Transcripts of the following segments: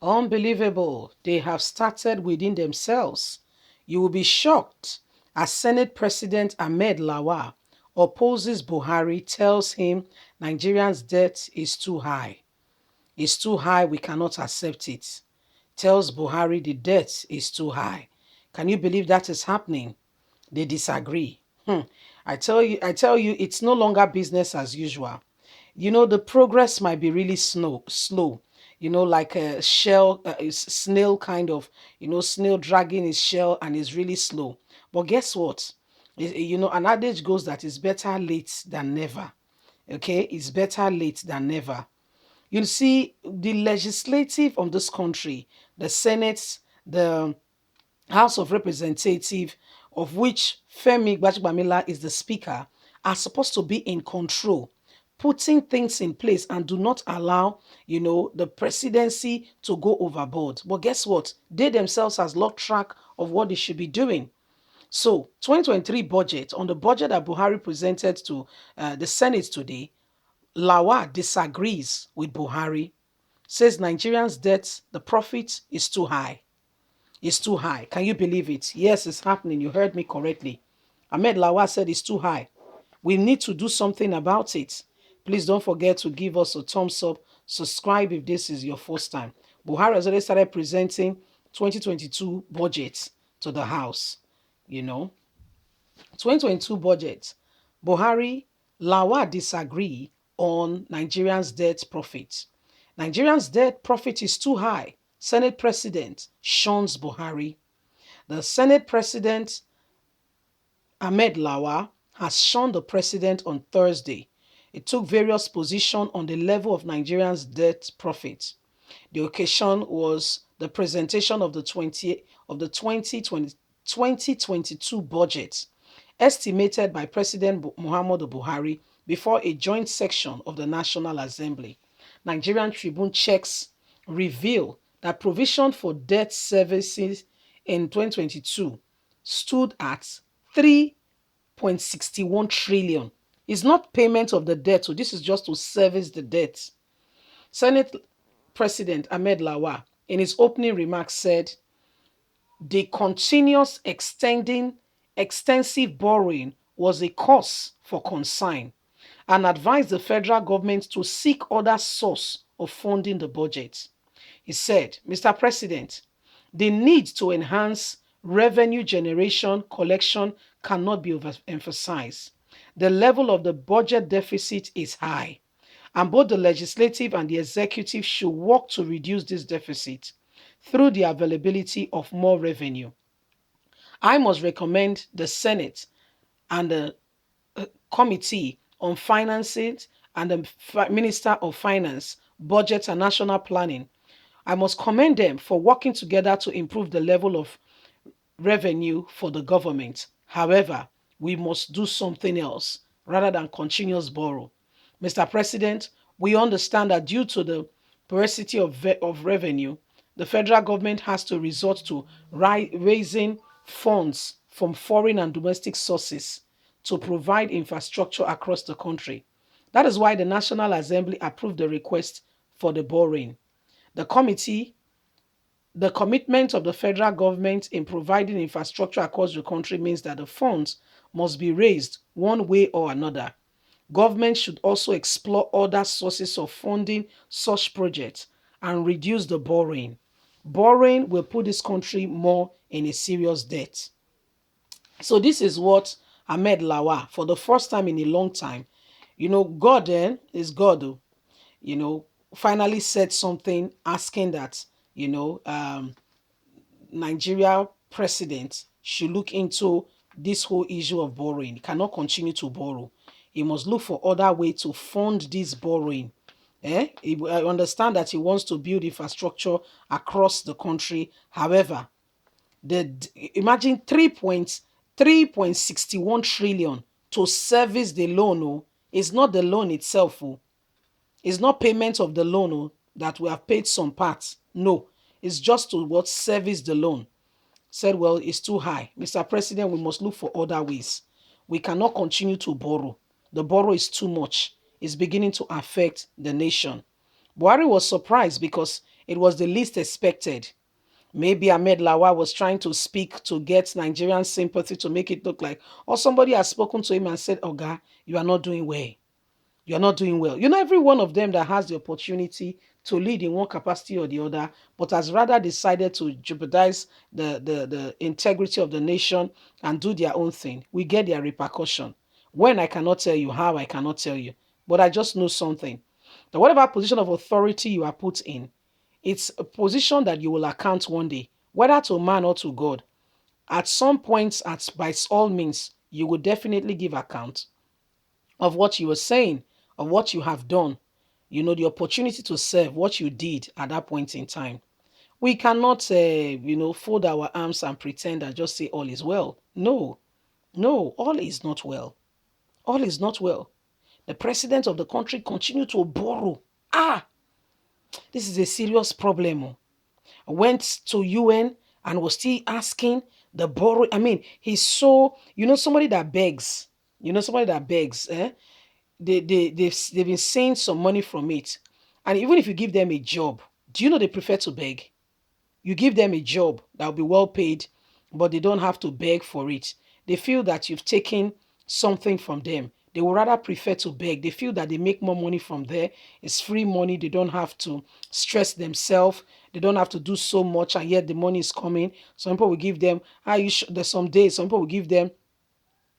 Unbelievable. They have started within themselves. You will be shocked as Senate President Ahmed Lawan opposes Buhari, tells him Nigerians' debt is too high. It's too high, we cannot accept it. Tells Buhari the debt is too high. Can you believe that is happening? They disagree. I tell you, it's no longer business as usual. The progress might be really slow. Like a shell, snail kind of, snail dragging his shell and is really slow. But guess what? An adage goes that it's better late than never. Okay, it's better late than never. You see, the legislative of this country, the Senate, the House of Representatives, of which Femi Gbajubamila is the speaker, are supposed to be in control, putting things in place and do not allow, the presidency to go overboard. But guess what? They themselves has lost track of what they should be doing. So, 2023 budget, on the budget that Buhari presented to the Senate today, Lawa disagrees with Buhari, says Nigerians' debt, the profit is too high. It's too high. Can you believe it? Yes, it's happening. You heard me correctly. Ahmed Lawa said it's too high. We need to do something about it. Please don't forget to give us a thumbs up. Subscribe if this is your first time. Buhari has already started presenting 2022 budget to the House. 2022 budget. Buhari, Lawa disagree on Nigerians' debt profit. Nigerians' debt profit is too high. Senate President shuns Buhari. The Senate President, Ahmed Lawa, has shunned the president on Thursday. It took various positions on the level of Nigerians' debt profit. The occasion was the presentation of the 2022 budget, estimated by President Muhammadu Buhari before a joint section of the National Assembly. Nigerian Tribune checks reveal that provision for debt services in 2022 stood at 3.61 trillion. It's not payment of the debt, so this is just to service the debt. Senate President Ahmed Lawa, in his opening remarks, said the continuous extensive borrowing was a cause for concern and advised the federal government to seek other source of funding the budget. He said, Mr. President, the need to enhance revenue generation collection cannot be overemphasized. The level of the budget deficit is high, and both the legislative and the executive should work to reduce this deficit through the availability of more revenue. I must recommend the Senate and the Committee on Finances and the Minister of Finance, Budget and National Planning. I must commend them for working together to improve the level of revenue for the government. However, we must do something else rather than continuous borrow. Mr. President, we understand that due to the porosity of revenue, the federal government has to resort to raising funds from foreign and domestic sources to provide infrastructure across the country. That is why the National Assembly approved the request for the borrowing. The committee, the commitment of the federal government in providing infrastructure across the country means that the funds must be raised one way or another. Government should also explore other sources of funding such projects and reduce the borrowing. Borrowing will put this country more in a serious debt. So this is what Ahmed Lawa, for the first time in a long time, God is God, finally said something asking that, Nigeria president should look into this whole issue of borrowing. He cannot continue to borrow. He must look for other way to fund this borrowing. I understand that he wants to build infrastructure across the country. However, imagine 3.61 trillion to service the loan. It's not the loan itself. It's not payment of the loan that we have paid some parts. No, it's just to what service the loan. Said, well, it's too high. Mr. President, we must look for other ways. We cannot continue to borrow. The borrow is too much. It's beginning to affect the nation. Buhari was surprised because It was the least expected. Maybe Ahmed Lawa was trying to speak to get Nigerian sympathy to make it look like, or somebody has spoken to him and said, Oga, you are not doing well. You're not doing well. Every one of them that has the opportunity to lead in one capacity or the other, but has rather decided to jeopardize the integrity of the nation and do their own thing, we get their repercussion. When, I cannot tell you, how, I cannot tell you. But I just know something. That whatever position of authority you are put in, it's a position that you will account one day, whether to man or to God. At some point, by all means, you will definitely give account of what you were saying, of what you have done, the opportunity to serve, what you did at that point in time. We cannot, fold our arms and pretend and just say all is well. No, no, all is not well. All is not well. The president of the country continue to borrow. This is a serious problem. Went to UN and was still asking the borrow. I mean, he's so, somebody that begs, they've been saying some money from it. And even if you give them a job, do you know they prefer to beg? You give them a job that will be well paid, but they don't have to beg for it. They feel that you've taken something from them. They would rather prefer to beg. They feel that they make more money from there. It's free money. They don't have to stress themselves. They don't have to do so much, and yet the money is coming. Some people will give them, there's some days, some people will give them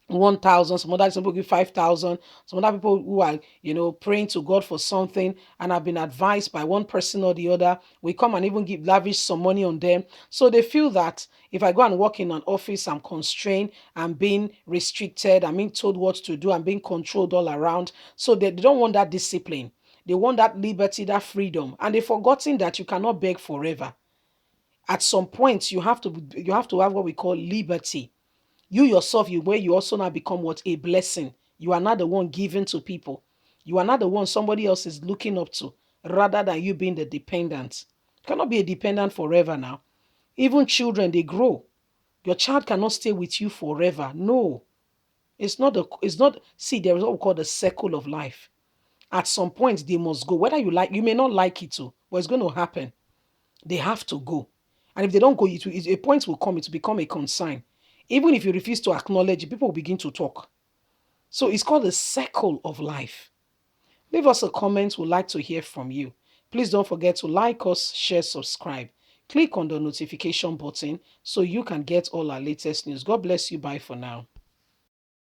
1,000, some other people give 5,000, some other people who are, praying to God for something and have been advised by one person or the other, we come and even give lavish some money on them. So they feel that if I go and work in an office, I'm constrained, I'm being restricted, I'm being told what to do, I'm being controlled all around. So they don't want that discipline. They want that liberty, that freedom. And they've forgotten that you cannot beg forever. At some point, you have to have what we call liberty. You yourself, where you also now become what? A blessing. You are not the one given to people. You are not the one somebody else is looking up to, rather than you being the dependent. You cannot be a dependent forever now. Even children, they grow. Your child cannot stay with you forever. No. See, there is what we call the circle of life. At some point, they must go. Whether you may not like it to, but it's going to happen. They have to go. And if they don't go, a point will come, it will become a consign. Even if you refuse to acknowledge it, people will begin to talk. So it's called the circle of life. Leave us a comment. We'd like to hear from you. Please don't forget to like us, share, subscribe. Click on the notification button so you can get all our latest news. God bless you. Bye for now.